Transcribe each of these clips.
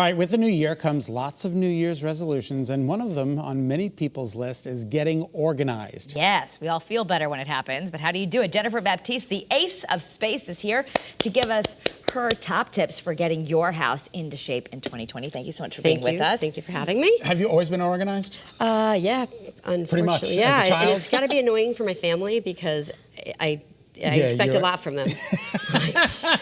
All right, with the new year comes lots of New Year's resolutions, and one of them on many people's list is getting organized. Yes, we all feel better when it happens, but how do you do it? Jennifer Baptiste, the ace of space, is here to give us her top tips for getting your house into shape in 2020. Thank you so much for being with us. Thank you for having me. Have you always been organized? Yeah, unfortunately. Pretty much, Yeah, as a child? and it's got to be annoying for my family because I expect a lot from them.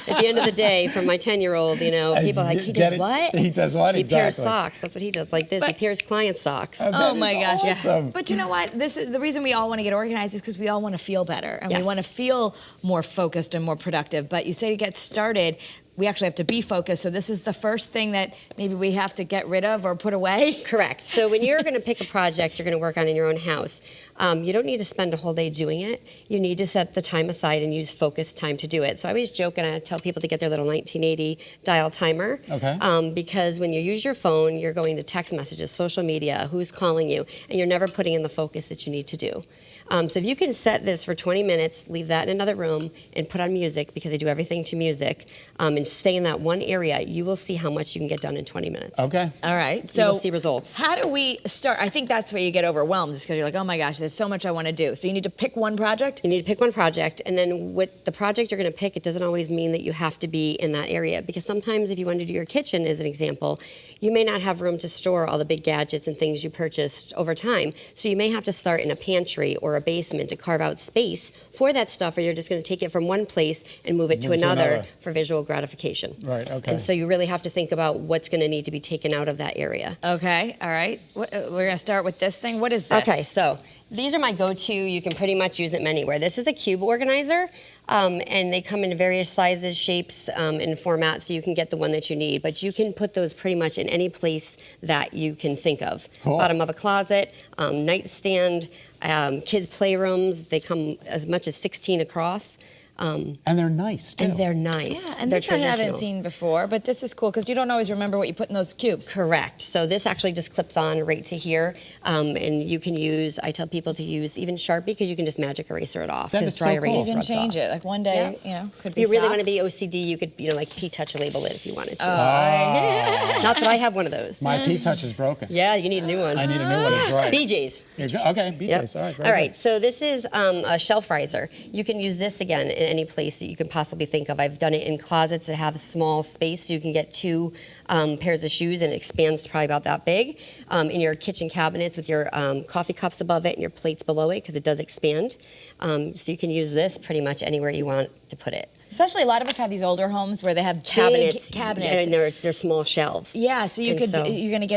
At the end of the day, from my 10-year-old, you know, people are like, he does what? He does what? He pairs Exactly. socks. That's what he does, like this. He pairs client socks. Oh my gosh, awesome. yeah. But you know what? This is the reason we all want to get organized is because we all want to feel better and we Yes. want to feel more focused and more productive. But you say to get started, we actually have to be focused. So this is the first thing that maybe we have to get rid of or put away. Correct. So when you're going to pick a project you're going to work on in your own house, you don't need to spend a whole day doing it. You need to set the time aside and use focused time to do it. So I always joke and I tell people to get their little 1980 dial timer. Okay. Because when you use your phone, you're going to text messages, social media, who's calling you, and you're never putting in the focus that you need to do. So if you can set this for 20 minutes, leave that in another room, and put on music, because they do everything to music, and stay in that one area, you will see how much you can get done in 20 minutes. Okay. All right. You So will see results. how do we start? I think that's where you get overwhelmed is because you're like, oh my gosh, there's so much I want to do. So you need to pick one project? You need to pick one project, and then with the project you're going to pick, it doesn't always mean that you have to be in that area, because sometimes if you want to do your kitchen, as an example, you may not have room to store all the big gadgets and things you purchased over time. So you may have to start in a pantry or a basement to carve out space for that stuff, or you're just going to take it from one place and move it to another for visual gratification. Right, okay. And so you really have to think about what's going to need to be taken out of that area. Okay. All right. We're going to start with this thing. What is this? Okay, so these are my go-to. You can pretty much use them anywhere. This is a cube organizer, and they come in various sizes, shapes, and formats, so you can get the one that you need. But you can put those pretty much in any place that you can think of. Cool. Bottom of a closet, nightstand, kids' playrooms. They come as much as 16 across. And they're nice, too. And they're nice. Yeah, and they're this I haven't traditional. seen before, but this is cool because you don't always remember what you put in those cubes. Correct. So this actually just clips on right to here, and you can use, I tell people to use even Sharpie, because you can just magic eraser it off. That because is so dry cool. erase You can rubs change off. it. Like one day, you know, could be If you really soft. want to be OCD, you could, you know, like P-Touch label it if you wanted to. Oh. Not that I have one of those. My P-Touch is broken. Yeah, you need a new one. I need a new one. It's right. BJ's. Okay, BJ's. Yep. All right. very All right, good. so this is a shelf riser. You can use this again in any place that you can possibly think of. I've done it in closets that have a small space, so you can get two pairs of shoes, and it expands probably about that big. In your kitchen cabinets with your coffee cups above it and your plates below it, because it does expand. So you can use this pretty much anywhere you want to put it. Especially a lot of us have these older homes where they have Cabinets, big cabinets. and they're small shelves. Yeah, so you And could so- you're gonna be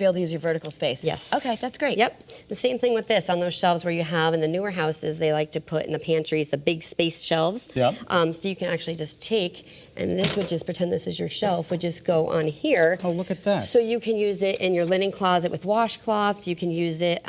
able to use your vertical space. Yes. Okay, that's great. Yep. The same thing with this on those shelves where you have in the newer houses, they like to put in the pantries the big space shelves. Yep. So you can actually just take, and this would just pretend this is your shelf, would just go on here. Oh, look at that. So you can use it in your linen closet with washcloths. You can use it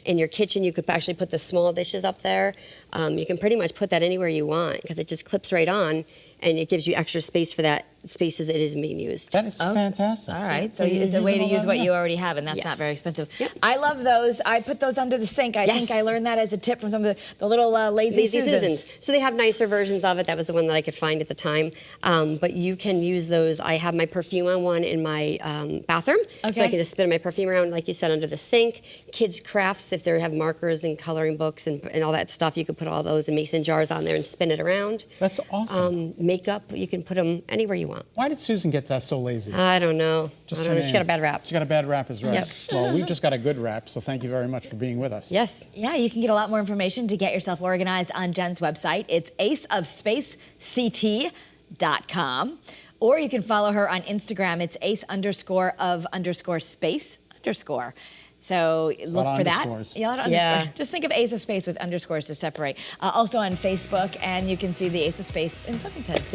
in your kitchen. You could actually put the small dishes up there. You can pretty much put that anywhere you want, because it just clips right on, and it gives you extra space for that spaces that isn't being used. That is fantastic. All right, so you're it's a way to using all use that what now? you already have, and that's not Yes. very expensive. Yep. I love those. I put those under the sink. I Yes. think I learned that as a tip from some of the little Lazy Lazy Susans. Susans. So they have nicer versions of it. That was the one that I could find at the time. But you can use those. I have my perfume on one in my bathroom. So Okay. I can just spin my perfume around, like you said, under the sink. Kids' crafts, if they have markers and coloring books and all that stuff, you could put all those in mason jars on there and spin it around. That's awesome. Makeup, you can put them anywhere you want. Why did Susan get that so lazy? I don't know. I don't her know. She name. got a bad rap. She got a bad rap, is right. Yep. Well, we've just got a good rap, so thank you very much for being with us. Yes. Yeah, you can get a lot more information to get yourself organized on Jen's website. It's aceofspacect.com. Or you can follow her on Instagram. It's ace_of_space_. So look of for that. underscores. Yeah, a lot of Yeah. underscore. Just think of Ace of Space with underscores to separate. Also on Facebook, and you can see the Ace of Space in Flemington.